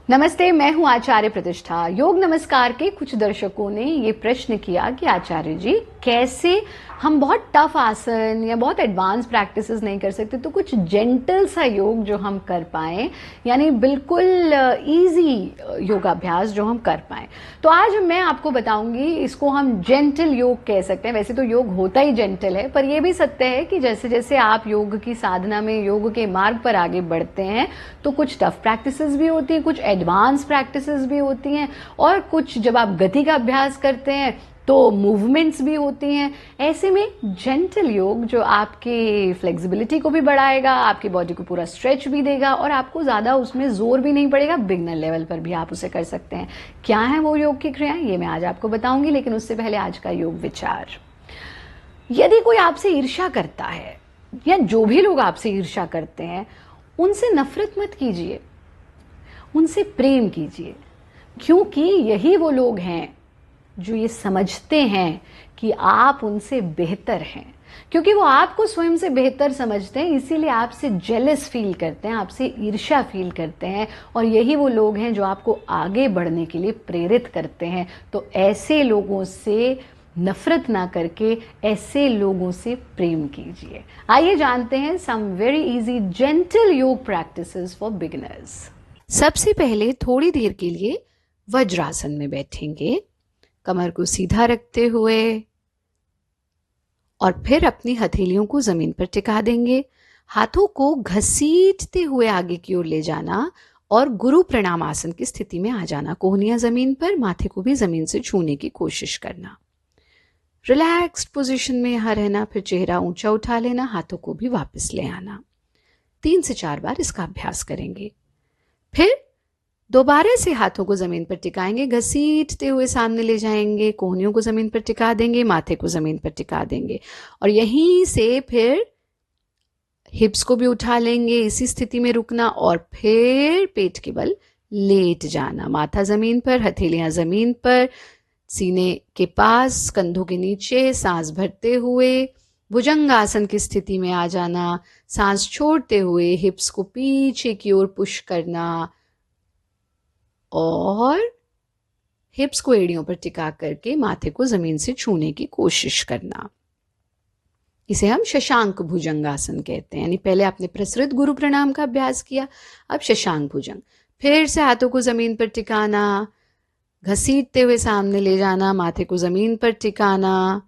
नमस्ते, मैं हूं आचार्य प्रतिष्ठा। योग नमस्कार के कुछ दर्शकों ने ये प्रश्न किया कि आचार्य जी कैसे हम बहुत टफ आसन या बहुत एडवांस प्रैक्टिसेस नहीं कर सकते, तो कुछ जेंटल सा योग जो हम कर पाएं, यानी बिल्कुल इजी योगाभ्यास जो हम कर पाएं। तो आज मैं आपको बताऊंगी, इसको हम जेंटल योग कह सकते हैं। वैसे तो योग होता ही जेंटल है, पर यह भी सत्य है कि जैसे जैसे आप योग की साधना में, योग के मार्ग पर आगे बढ़ते हैं, तो कुछ टफ प्रैक्टिसेस भी होती हैं, कुछ एडवांस प्रैक्टिसेस भी होती हैं, और कुछ जब आप गति का अभ्यास करते हैं तो मूवमेंट्स भी होती हैं। ऐसे में जेंटल योग जो आपकी फ्लेक्सिबिलिटी को भी बढ़ाएगा, आपकी बॉडी को पूरा स्ट्रेच भी देगा, और आपको ज़्यादा उसमें जोर भी नहीं पड़ेगा। बिगनर लेवल पर भी आप उसे कर सकते हैं। क्या है वो योग की क्रियाएं, ये मैं आज आपको बताऊंगी, लेकिन उससे पहले आज का योग विचार। यदि कोई आपसे ईर्ष्या करता है, या जो भी लोग आपसे ईर्ष्या करते हैं, उनसे नफरत मत कीजिए, उनसे प्रेम कीजिए। क्योंकि यही वो लोग हैं जो ये समझते हैं कि आप उनसे बेहतर हैं। क्योंकि वो आपको स्वयं से बेहतर समझते हैं, इसीलिए आपसे जेलस फील करते हैं, आपसे ईर्ष्या फील करते हैं, और यही वो लोग हैं जो आपको आगे बढ़ने के लिए प्रेरित करते हैं। तो ऐसे लोगों से नफरत ना करके ऐसे लोगों से प्रेम कीजिए। आइए जानते हैं सम वेरी इजी जेंटल योग प्रैक्टिसेस फॉर बिगिनर्स। सबसे पहले थोड़ी देर के लिए वज्रासन में बैठेंगे, कमर को सीधा रखते हुए, और फिर अपनी हथेलियों को जमीन पर टिका देंगे। हाथों को घसीटते हुए आगे की ओर ले जाना और गुरु प्रणाम आसन की स्थिति में आ जाना। कोहनियां जमीन पर, माथे को भी जमीन से छूने की कोशिश करना। रिलैक्स्ड पोजीशन में यहां रहना, फिर चेहरा ऊंचा उठा लेना, हाथों को भी वापस ले आना। 3 से 4 बार इसका अभ्यास करेंगे। फिर दोबारा से हाथों को जमीन पर टिकाएंगे, घसीटते हुए सामने ले जाएंगे, कोहनियों को जमीन पर टिका देंगे, माथे को जमीन पर टिका देंगे, और यहीं से फिर हिप्स को भी उठा लेंगे, इसी स्थिति में रुकना, और फिर पेट के बल लेट जाना। माथा जमीन पर, हथेलियां जमीन पर, सीने के पास, कंधों के नीचे, सांस भरते हुए भुजंगासन की स्थिति में आ जाना। सांस छोड़ते हुए हिप्स को पीछे की ओर पुश करना, और हिप्स को एड़ियों पर टिका करके माथे को जमीन से छूने की कोशिश करना। इसे हम शशांक भुजंगासन कहते हैं। यानी पहले आपने प्रसृत गुरु प्रणाम का अभ्यास किया, अब शशांक भुजंग। फिर से हाथों को जमीन पर टिकाना, घसीटते हुए सामने ले जाना, माथे को जमीन पर टिकाना,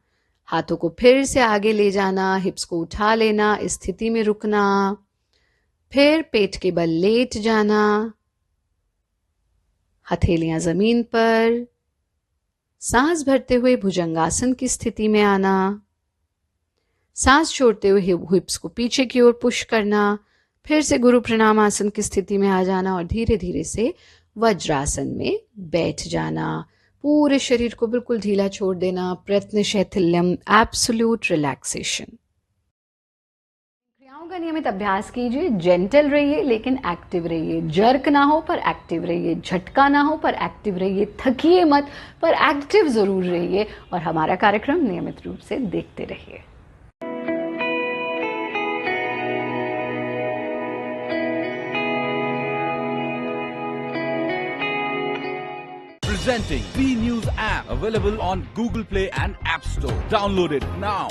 हाथों को फिर से आगे ले जाना, हिप्स को उठा लेना, इस स्थिति में रुकना, फिर पेट के बल लेट जाना, हथेलियां जमीन पर, सांस भरते हुए भुजंगासन की स्थिति में आना, सांस छोड़ते हुए हिप्स को पीछे की ओर पुश करना, फिर से गुरु प्रणाम आसन की स्थिति में आ जाना, और धीरे धीरे से वज्रासन में बैठ जाना। पूरे शरीर को बिल्कुल ढीला छोड़ देना, प्रयत्न शैथिल्यम, एब्सोल्यूट रिलैक्सेशन। क्रियाओं का नियमित अभ्यास कीजिए, जेंटल रहिए लेकिन एक्टिव रहिए। जर्क ना हो पर एक्टिव रहिए, झटका ना हो पर एक्टिव रहिए, थकिए मत पर एक्टिव जरूर रहिए, और हमारा कार्यक्रम नियमित रूप से देखते रहिए। Presenting B News app, available on Google Play and App Store. Download it now.